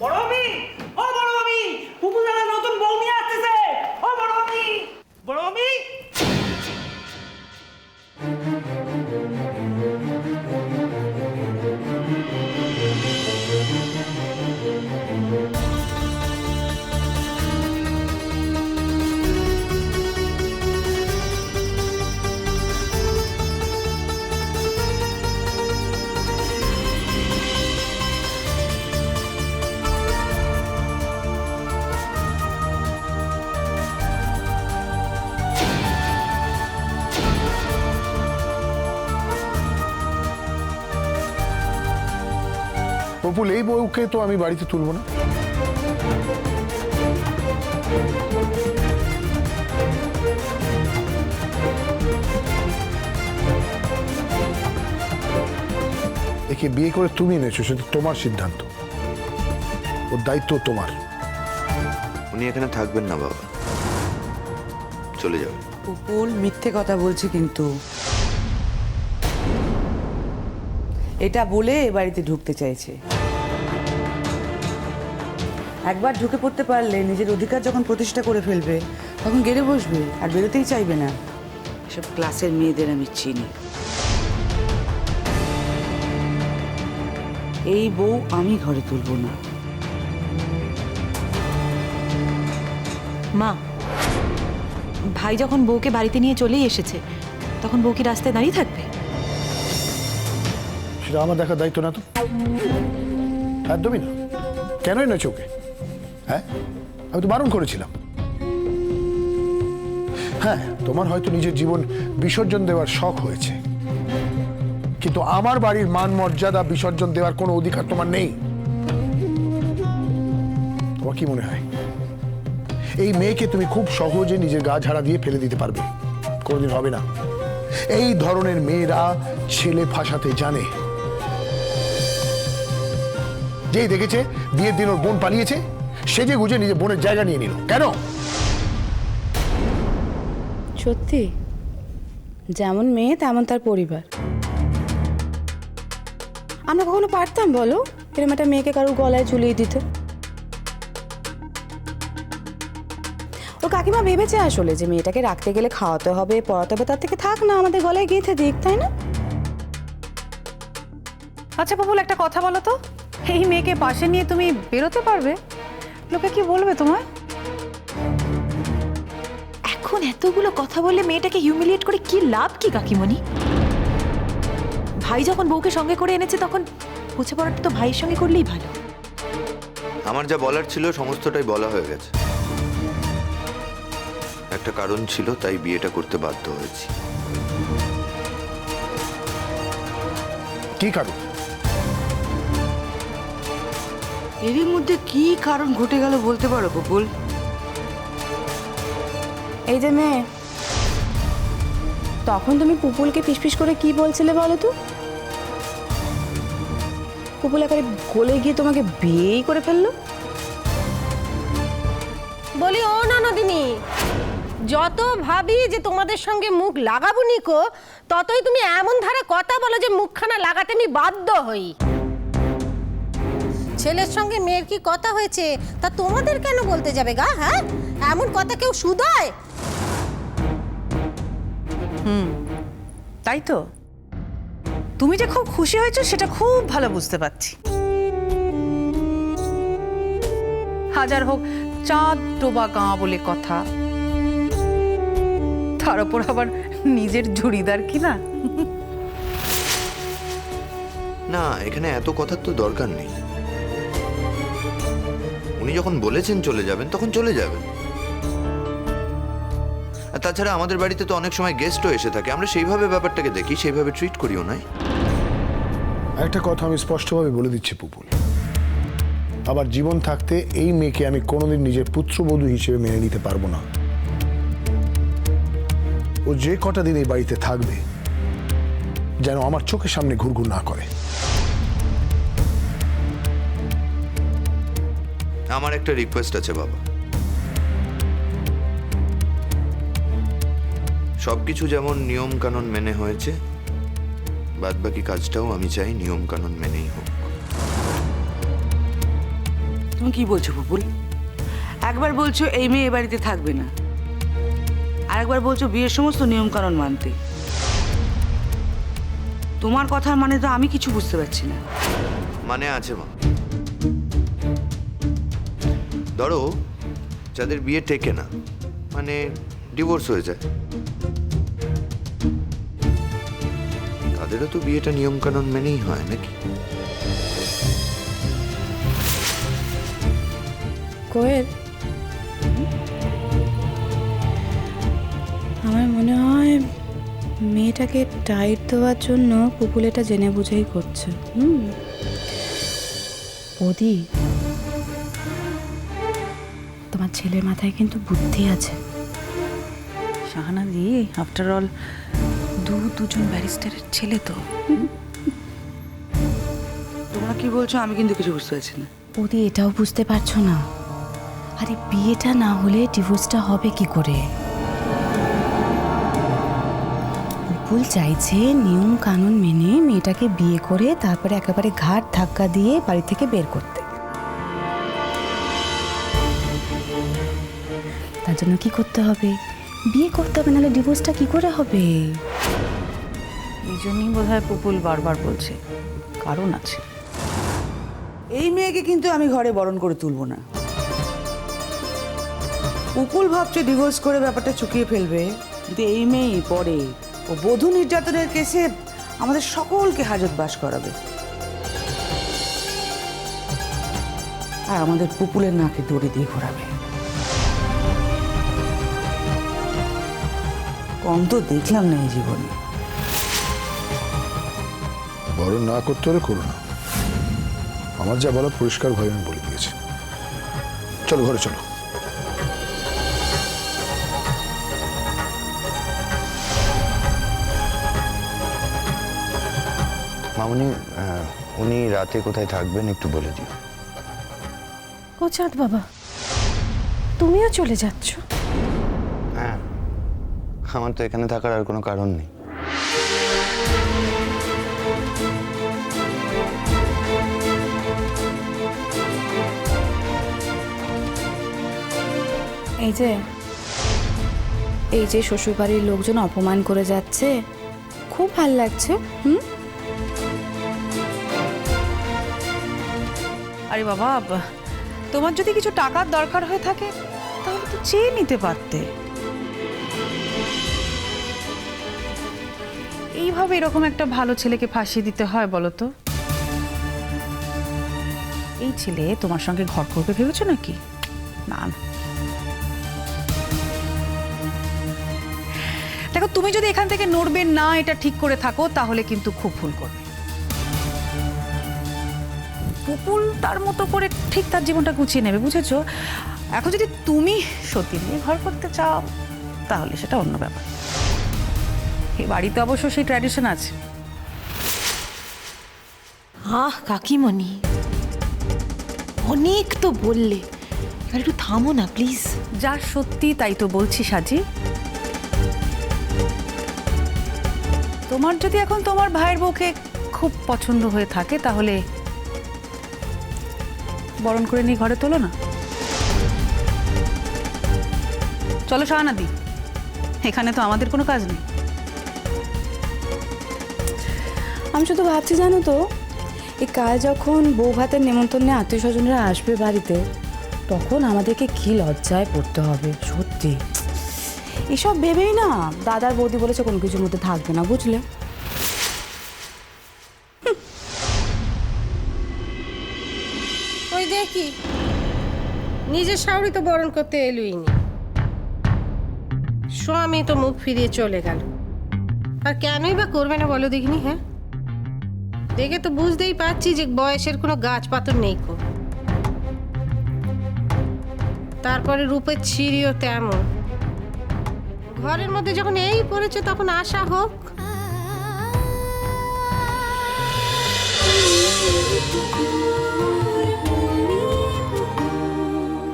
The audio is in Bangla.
বড় মামি, ও বড় মামি, পুপু দাদা নতুন বউ নিয়ে আসতেছে। ও বড় মামি, বড় মামি। প্রফুল, এই বউকে তো আমি বাড়িতে তুলব না। একে বিয়ে করে তুমি এনেছো, সেটা তোমার সিদ্ধান্ত, ওর দায়িত্ব তোমার। উনি এখানে থাকবেন না বাবা, চলে যাবেন। পুপুল মিথ্যে কথা বলছে কিন্তু। এটা বলে এ বাড়িতে ঢুকতে চাইছে। একবার ঢুকে পড়তে পারলে নিজের অধিকার যখন প্রতিষ্ঠা করে ফেলবে তখন গেড়ে বসবে আর বেরোতেই চাইবে না। এসব ক্লাসের মেয়েদের আমি চিনি। এই বউ আমি ঘরে তুলব না। মা, ভাই যখন বউকে বাড়িতে নিয়ে চলেই এসেছে তখন বউ কি রাস্তায় দাঁড়িয়ে থাকবে? সেটা আমার দেখার দায়িত্ব না তো, একদমই না। কেন এনেছো ওকে? হ্যাঁ, আমি তো বারণ করেছিলাম। হ্যাঁ, তোমার হয়তো নিজের জীবন বিসর্জন দেওয়ার শখ হয়েছে, কিন্তু আমার বাড়ির মান মর্যাদা বিসর্জন দেওয়ার কোনো অধিকার তোমার নেই। তোমার কি মনে হয় এই মেয়েকে তুমি খুব সহজে নিজের গা ঝাড়া দিয়ে ফেলে দিতে পারবে? কোনোদিন হবে না। এই ধরনের মেয়েরা ছেলে ফাঁসাতে জানে। যেই দেখেছে বিয়ের দিন ওর বোন পালিয়েছে, সেজে গুজে নিজের বোনের জায়গা নিয়ে নিল। কেন? সত্যি, যেমন মেয়ে তেমন তার পরিবার। আমরা কখনো পারতাম বলো এরকম একটা মেয়েকে কারোর গলায় ঝুলিয়ে দিতে? ও কাকিমা ভেবেছে আসলে যে মেয়েটাকে রাখতে গেলে খাওয়াতে হবে, পড়াতে হবে, তার থেকে থাক না আমাদের গলায় গেঁথে দিক, তাই না? আচ্ছা বাবুল, একটা কথা বলো তো, এই মেয়েকে পাশে নিয়ে তুমি বেরোতে পারবে? লোকে কি বলবে তোমায়? এখন এতগুলো কথা বললে মেয়েটাকে হিউমিলিয়েট করে কি লাভ কি কাকিমণি? ভাই যখন বউকে সঙ্গে করে এনেছে তখন বুঝে পড়াটা তো ভাইয়ের সঙ্গে করলেই ভালো। আমার যা বলার ছিল সমস্তটাই বলা হয়ে গেছে। একটা কারণ ছিল, তাই বিয়েটা করতে বাধ্য হয়েছি। কি কারণ? এরই মধ্যে কি কারণ ঘটে গেল বলতে পারো পুপুল? এই যে মেয়ে, তখন তুমি পুপুলকে ফিসফিস করে কি বলছিলে বলো তো? পুপুল একেবারে গলে গিয়ে তোমাকে বিয়েই করে ফেললো। বলি ও ননদিনী, যত ভাবি যে তোমাদের সঙ্গে মুখ লাগাবো নিকো, ততই তুমি এমন ধারে কথা বলো যে মুখখানা লাগাতে আমি বাধ্য হই। ছেলের সঙ্গে মেয়ের কি কথা হয়েছে তা তোমাদের কেন বলতে যাবে গা? হ্যাঁ, এমন কথা কেউ শুধায়? তাই তো, তুমি যে খুব খুশি হয়েছো সেটা খুব ভালো বুঝতে পারছি। হাজার হোক চাঁদ ডোবা গাঁ বলে কথা, তার উপর আবার নিজের জুড়িদার কিনা। না, এখানে এত কথার তো দরকার নেই। উনি যখন বলেছেন চলে যাবেন তখন চলে যাবেন। আর তাছাড়া আমাদের বাড়িতে তো অনেক সময় গেস্টও এসে থাকে, আমরা সেইভাবে ব্যাপারটাকে দেখি, সেইভাবে ট্রিট করিও নাই। একটা কথা আমি স্পষ্টভাবে বলে দিচ্ছি পুপুল, আবার জীবন থাকতে এই মেয়েকে আমি কোনোদিন নিজের পুত্রবধূ হিসেবে মেনে নিতে পারবো না। ও যে কটা দিন এই বাড়িতে থাকবে যেন আমার চোখের সামনে ঘুরঘুর না করে। আমার একটা রিকোয়েস্ট আছে বাবা, সবকিছু যেমন নিয়ম কানুন মেনে হয়েছে, বাদবাকি কাজটাও আমি চাই নিয়ম কানুন মেনেই হোক। তুমি কি বলছো পুপুল? একবার বলছো এই মেয়ে এ বাড়িতে থাকবে না, আর একবার বলছো বিয়ের সমস্ত নিয়ম কানুন মানতে। তোমার কথার মানে তো আমি কিছু বুঝতে পারছি না। মানে আছে মা। ধরো যাদের বিয়ে টেকে না, মানে ডিভোর্স হয়ে যায়, তাদেরও তো বিয়েটা নিয়ম কানুন মেনেই হয় নাকি? কোয়েল, আমার মনে হয় মেয়েটাকে টাইট দেওয়ার জন্য পুপুল এটা জেনে বুঝেই করছে। বৌদি, তোমার ছেলের মাথায় কিন্তু বুদ্ধি আছে। শাহানাদি, আফটার অল দুজন ব্যারিস্টারের ছেলে তো। তোমরা কি বলছো আমি কিন্তু কিছু বুঝতে পারছি না। বৌদি, এটাও বুঝতে পারছো না? আরে বিয়েটা না হলে ডিভোর্সটা হবে কি করে? পুপুল চাইছে নিয়ম কানুন মেনে মেয়েটাকে বিয়ে করে তারপরে একেবারে ঘাট ধাক্কা দিয়ে বাড়ি থেকে বের করতে। তার জন্য কি করতে হবে? বিয়ে করতে হবে, নাহলে ডিভোর্সটা কি করে হবে? এই জন্যই বোধ হয় পুপুল বারবার বলছে, কারণ আছে। এই মেয়েকে কিন্তু আমি ঘরে বরণ করে তুলবো না। পুপুল ভাবছে ডিভোর্স করে ব্যাপারটা চুকিয়ে ফেলবে, কিন্তু এই মেয়েই পরে ও বধূ নির্যাতনের কেসে আমাদের সকলকে হাজতবাস করাবে, আর আমাদের পুপুলের নাকে দড়ি দিয়ে ঘোরাবে। কম তো দেখলাম না এই জীবনে। বরণ না করতে হলে করো না, আমার যা বলা পরিষ্কার ভাবে আমি বলে দিয়েছি। চলো ঘরে চলো। মামুনি, উনি রাতে কোথায় থাকবেন একটু বলে দিও। ও চাঁদ বাবা, তুমিও চলে যাচ্ছ? হ্যাঁ, আমার তো এখানে থাকার আর কোনো কারণ নেই। এই যে শ্বশুরবাড়ির লোকজন অপমান করে যাচ্ছে, খুব ভাল লাগছে। আরে বাবা, তোমার যদি কিছু টাকার দরকার হয়ে থাকে তাহলে তো চেয়ে নিতে পারতে। এইভাবে এরকম একটা ভালো ছেলেকে ফাঁসিয়ে দিতে হয় বলো তো? এই ছেলে তোমার সঙ্গে ঘর করবে ভেবেছো নাকি? না না। দেখো, তুমি যদি এখান থেকে নড়বে না এটা ঠিক করে থাকো তাহলে কিন্তু খুব ভুল করবে। পুপুল তার মতো করে ঠিক তার জীবনটা গুছিয়ে নেবে, বুঝেছো? এখন যদি তুমি সত্যি নিয়ে ঘর করতে চাও তাহলে সেটা অন্য ব্যাপার। এই বাড়িতে অবশ্য সেই ট্র্যাডিশন আছে। আহ কাকিমণি, অনেক তো বললে, এবার একটু থামো না প্লিজ। যা সত্যি তাই তো বলছি সাজি। তোমার যদি এখন তোমার ভাইয়ের বউকে খুব পছন্দ হয়ে থাকে তাহলে বরণ করে নিয়ে ঘরে তোলো না। চলো শাহানাদি, এখানে তো আমাদের কোনো কাজ নেই। আমি শুধু ভাবছি, জানো তো, এই কাল যখন বউ ভাতের নেমন্তন্নে আত্মীয় স্বজনরা আসবে বাড়িতে, তখন আমাদেরকে কি লজ্জায় পড়তে হবে সত্যি। এসব ভেবেই না দাদার বৌদি বলেছে কোনো কিছুর মধ্যে থাকবে না, বুঝলে? ওই দেখি, নিজের শাওরি তো বরণ করতে এলুই নি, স্বামী তো মুখ ফিরিয়ে চলে গেল। আর কেনই বা করবে না বলো দেখিনি? হ্যাঁ, দেখে তো বুঝতেই পারছি যে বয়সের কোনো গাছ পাথর নেই কো। তারপরে রূপের ছিঁড়িও তেমন। ঘরের মধ্যে যখন এই পড়েছে তখন আশা হোক।